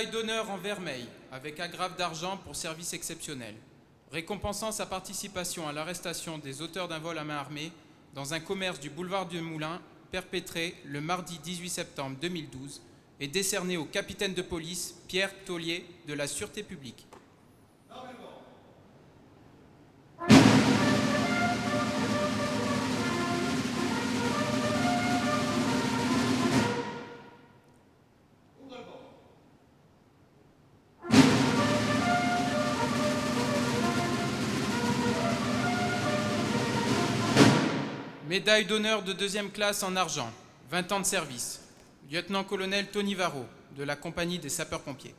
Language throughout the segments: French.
Médaille d'honneur en vermeil, avec agrafe d'argent pour service exceptionnel, récompensant sa participation à l'arrestation des auteurs d'un vol à main armée dans un commerce du boulevard du Moulin, perpétré le mardi 18 septembre 2012, et décerné au capitaine de police Pierre Taulier de la Sûreté publique. Médaille d'honneur de deuxième classe en argent, 20 ans de service, lieutenant-colonel Tony Varro, de la compagnie des sapeurs-pompiers.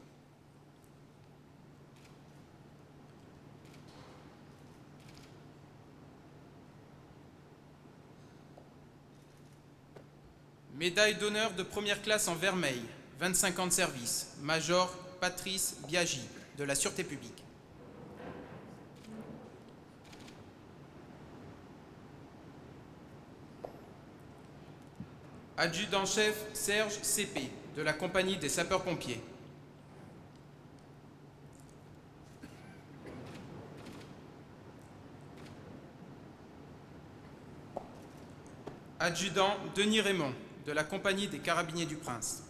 Médaille d'honneur de première classe en vermeil, 25 ans de service, major Patrice Biagi, de la Sûreté publique. Adjudant-chef Serge CP, de la compagnie des sapeurs-pompiers. Adjudant Denis Raymond, de la compagnie des carabiniers du Prince.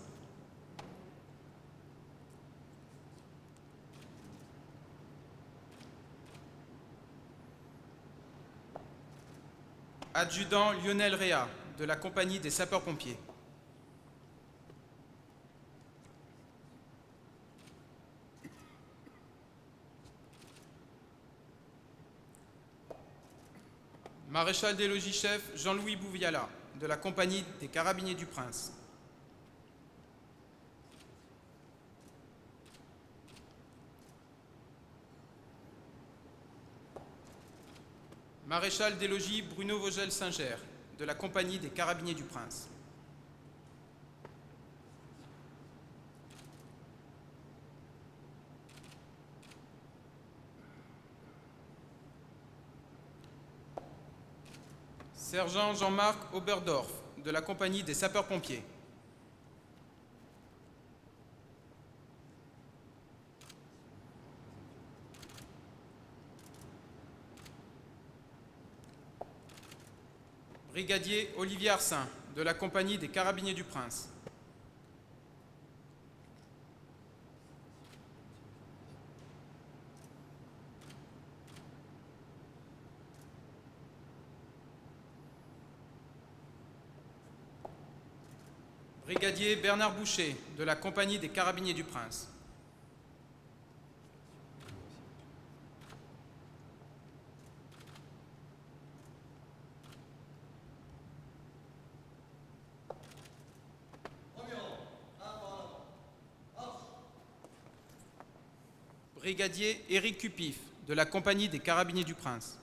Adjudant Lionel Réa, de la compagnie des sapeurs-pompiers. Maréchal des logis-chefs Jean-Louis Bouviala, de la compagnie des carabiniers du Prince. Maréchal des logis Bruno Vogel-Singer, de la compagnie des carabiniers du Prince. Sergent Jean-Marc Oberdorf, de la compagnie des sapeurs-pompiers. Brigadier Olivier Arsin, de la compagnie des carabiniers du Prince. Brigadier Bernard Boucher, de la compagnie des carabiniers du Prince. Brigadier Éric Cupif, de la compagnie des carabiniers du Prince.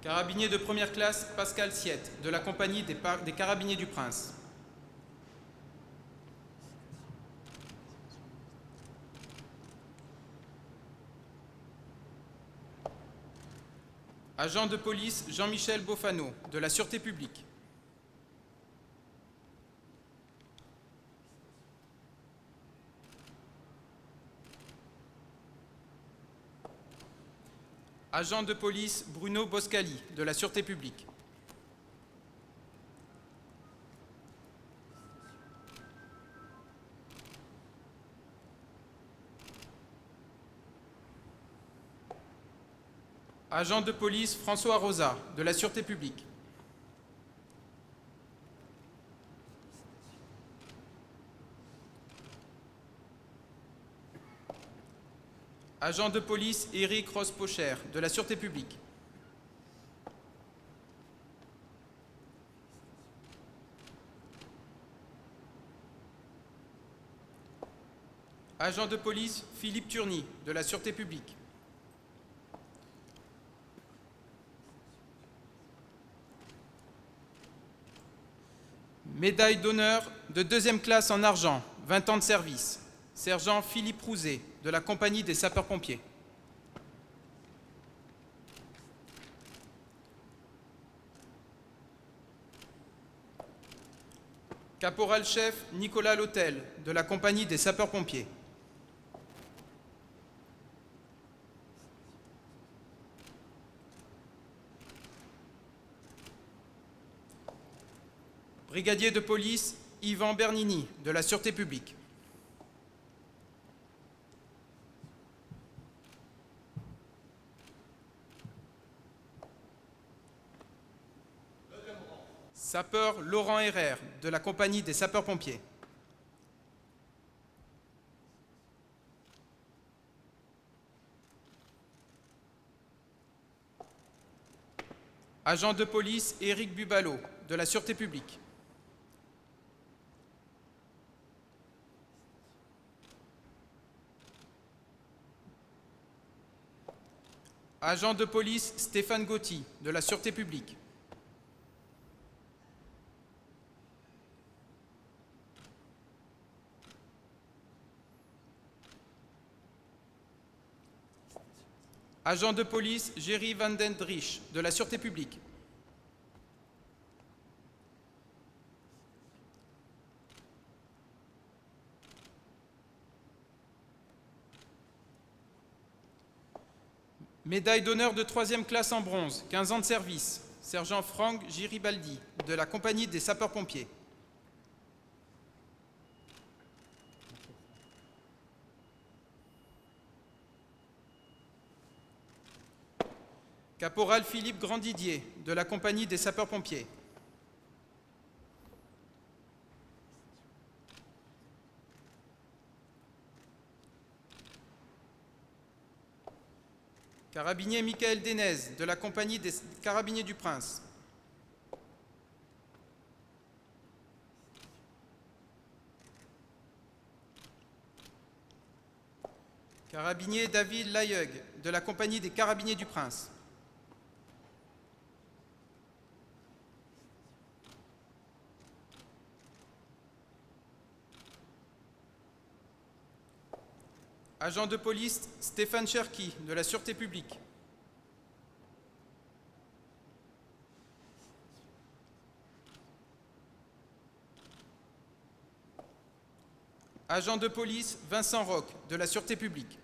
Carabinier de première classe Pascal Siette, de la compagnie des carabiniers du Prince. Agent de police Jean-Michel Bofano, de la Sûreté publique. Agent de police Bruno Boscali, de la Sûreté publique. Agent de police François Rosa, de la Sûreté publique. Agent de police Éric Ross-Pocher, de la Sûreté publique. Agent de police Philippe Turny, de la Sûreté publique. Médaille d'honneur de deuxième classe en argent, 20 ans de service, sergent Philippe Rouzet, de la compagnie des sapeurs-pompiers. Caporal-chef Nicolas Lautel, de la compagnie des sapeurs-pompiers. Brigadier de police Yvan Bernini, de la Sûreté publique. Sapeur Laurent Herrère, de la compagnie des sapeurs-pompiers. Agent de police Éric Bubalo, de la Sûreté publique. Agent de police Stéphane Gauthier, de la Sûreté publique. Agent de police Jerry Van den Driesch, de la Sûreté publique. Médaille d'honneur de 3e classe en bronze, 15 ans de service, sergent Franck Giribaldi, de la compagnie des sapeurs-pompiers. Caporal Philippe Grandidier, de la compagnie des sapeurs-pompiers. Carabinier Michael Denez, de la compagnie des Carabiniers du Prince. Carabinier David Layeug, de la compagnie des Carabiniers du Prince. Agent de police Stéphane Cherki, de la Sûreté publique. Agent de police Vincent Roch, de la Sûreté publique.